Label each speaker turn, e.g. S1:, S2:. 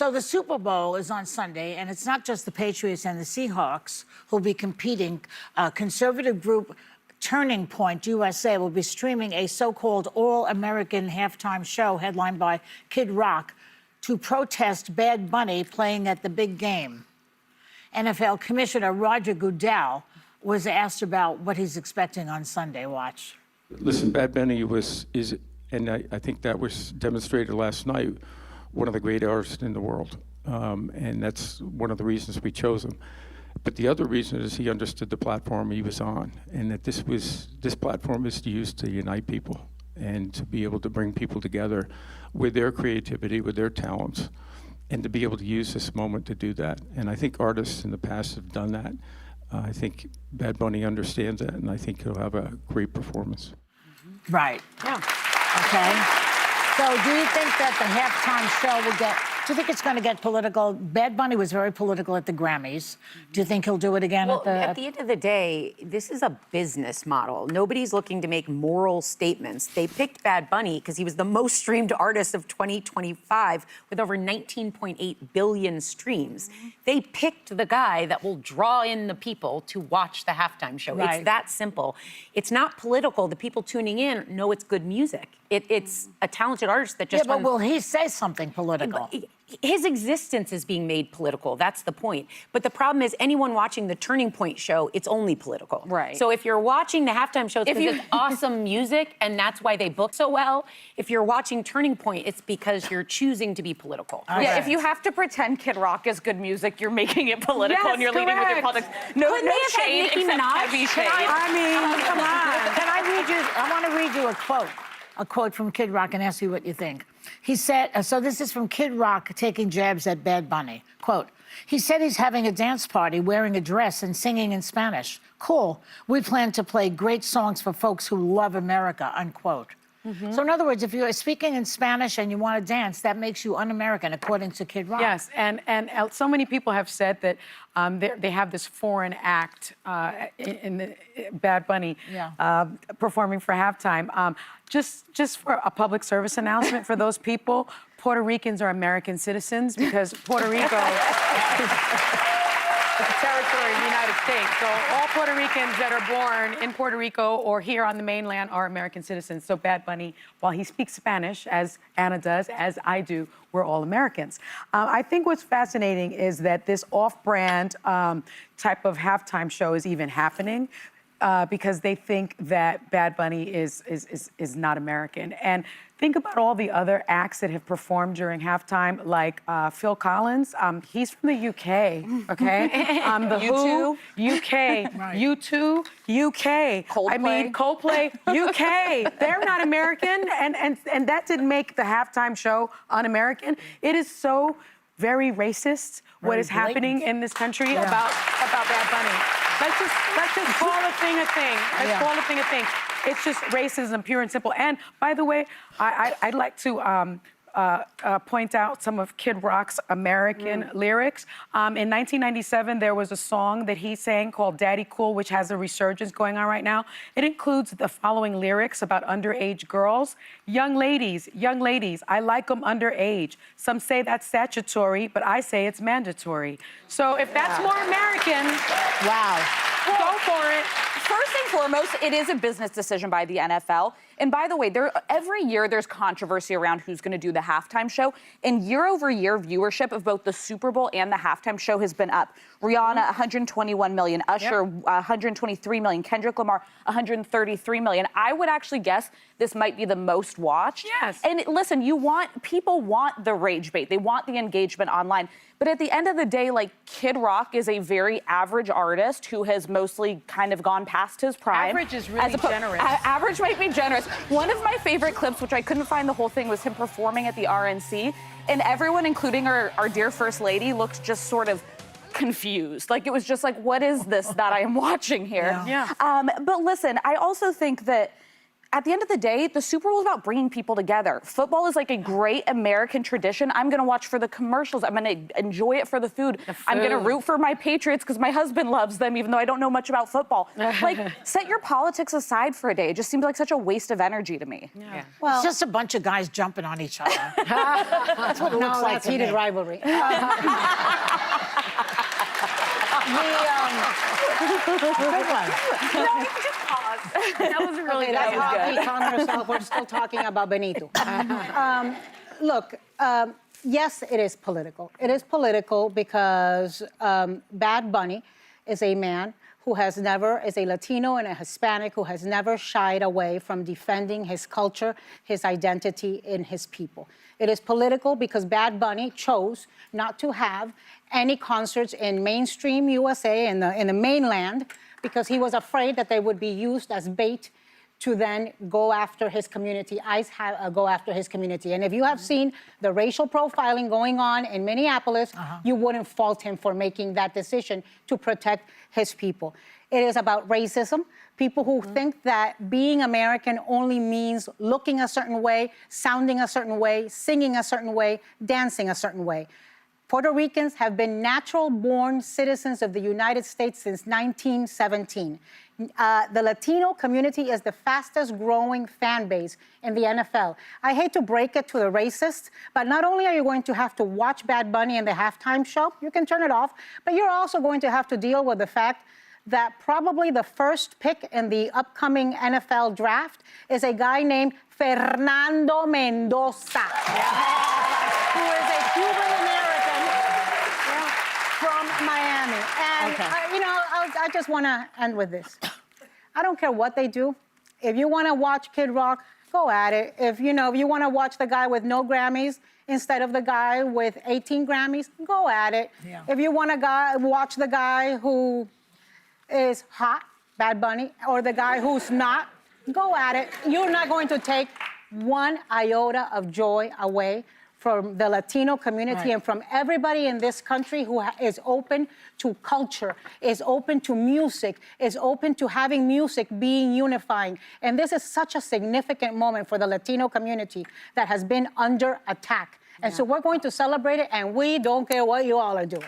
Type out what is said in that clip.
S1: So the Super Bowl is on Sunday, and it's not just the Patriots and the Seahawks who'll be competing. Conservative group Turning Point USA will be streaming a so-called all-American halftime show headlined by Kid Rock to protest Bad Bunny playing at the big game. NFL Commissioner Roger Goodell was asked about what he's expecting on Sunday. Watch.
S2: Listen, Bad Bunny is, and I think that was demonstrated last night, one of the great artists in the world. And that's one of the reasons we chose him. But the other reason is he understood the platform he was on, and that this platform is used to unite people and to be able to bring people together with their creativity, with their talents, and to be able to use this moment to do that. And I think artists in the past have done that. I think Bad Bunny understands that, and I think he'll have a great performance.
S1: Right. Yeah. Okay. So do you think that the halftime show will get, do you think it's going to get political? Bad Bunny was very political at the Grammys. Do you think he'll do it again
S3: at the end of the day, this is a business model. Nobody's looking to make moral statements. They picked Bad Bunny because he was the most streamed artist of 2025 with over 19.8 billion streams. They picked the guy that will draw in the people to watch the halftime show. Right. It's that simple. It's not political. The people tuning in know it's good music. It's a talented artist that just...
S1: Yeah, but will he say something political?
S3: His existence is being made political. That's the point. But the problem is anyone watching the Turning Point show, it's only political. Right. So if you're watching the halftime show, it's because it's awesome music, and that's why they book so well. If you're watching Turning Point, it's because you're choosing to be political.
S4: Okay. Yeah, if you have to pretend Kid Rock is good music, you're making it political, yes, and you're leading with your politics. No shade, except heavy shade.
S1: I mean, come on. Can I read you? I want to read you a quote from Kid Rock and ask you what you think. He said, so this is from Kid Rock taking jabs at Bad Bunny. Quote, he said he's having a dance party wearing a dress and singing in Spanish. Cool. We plan to play great songs for folks who love America, unquote. So in other words, if you're speaking in Spanish and you want to dance, that makes you un-American, according to Kid Rock.
S5: Yes, and so many people have said that they have this foreign act in the Bad Bunny performing for halftime. Just for a public service announcement for those people, Puerto Ricans are American citizens because Puerto Rico is a territory of the United States. So all Puerto Ricans that are born in Puerto Rico or here on the mainland are American citizens. So Bad Bunny, while he speaks Spanish, as Anna does, as I do, we're all Americans. I think what's fascinating is that this off-brand type of halftime show is even happening. Because they think that Bad Bunny is not American. And think about all the other acts that have performed during halftime, like Phil Collins. He's from the UK, okay? The Who, UK. Right. U2, UK.
S4: Coldplay.
S5: I mean, Coldplay, UK. They're not American, and that didn't make the halftime show un-American. It is so very racist what is happening in this country about Bad Bunny. Let's just call a thing a thing. Let's call a thing a thing. It's just racism, pure and simple. And by the way, I'd like to point out some of Kid Rock's American lyrics. In 1997, there was a song that he sang called Daddy Cool, which has a resurgence going on right now. It includes the following lyrics about underage girls. Young ladies, I like them underage. Some say that's statutory, but I say it's mandatory. So if that's more American, go for it.
S4: First and foremost, it is a business decision by the NFL. And by the way, every year there's controversy around who's going to do the halftime show. And year-over-year viewership of both the Super Bowl and the halftime show has been up. Rihanna, 121 million. Usher, 123 million. Kendrick Lamar, 133 million. I would actually guess this might be the most watched.
S5: Yes.
S4: And listen, people want the rage bait. They want the engagement online. But at the end of the day, like, Kid Rock is a very average artist who has mostly kind of gone past his prime.
S5: Average is really generous.
S4: Average might be generous. One of my favorite clips, which I couldn't find the whole thing, was him performing at the RNC. And everyone, including our dear First Lady, looked just sort of confused. Like, it was just like, what is this that I am watching here?
S5: Yeah.
S4: But listen, I also think that at the end of the day, the Super Bowl is about bringing people together. Football is like a great American tradition. I'm going to watch for the commercials. I'm going to enjoy it for the food. I'm going to root for my Patriots because my husband loves them, even though I don't know much about football. Like, set your politics aside for a day. It just seems like such a waste of energy to me.
S1: Yeah. Well, it's just a bunch of guys jumping on each other. That's what it looks like
S6: that's
S1: to
S6: heated
S1: me.
S6: rivalry.
S1: Good one.
S4: That was really good.
S6: That's
S4: That was
S6: hockey.
S4: good.
S6: Calm yourself. We're still talking about Benito. Look, yes, it is political. It is political because Bad Bunny is a man who is a Latino and a Hispanic who has never shied away from defending his culture, his identity, and his people. It is political because Bad Bunny chose not to have any concerts in mainstream USA, in the mainland, because he was afraid that they would be used as bait to then go after his community, go after his community. And if you have seen the racial profiling going on in Minneapolis, you wouldn't fault him for making that decision to protect his people. It is about racism. People who think that being American only means looking a certain way, sounding a certain way, singing a certain way, dancing a certain way. Puerto Ricans have been natural-born citizens of the United States since 1917. The Latino community is the fastest-growing fan base in the NFL. I hate to break it to the racists, but not only are you going to have to watch Bad Bunny in the halftime show, you can turn it off, but you're also going to have to deal with the fact that probably the first pick in the upcoming NFL draft is a guy named Fernando Mendoza, who is a Cuban-American from Miami. And, I just want to end with this. I don't care what they do. If you want to watch Kid Rock, go at it. If you want to watch the guy with no Grammys instead of the guy with 18 Grammys, go at it.
S1: Yeah.
S6: If you want to watch the guy who is hot, Bad Bunny, or the guy who's not, go at it. You're not going to take one iota of joy away from the Latino community and from everybody in this country who is open to culture, is open to music, is open to having music being unifying. And this is such a significant moment for the Latino community that has been under attack. And so we're going to celebrate it, and we don't care what you all are doing.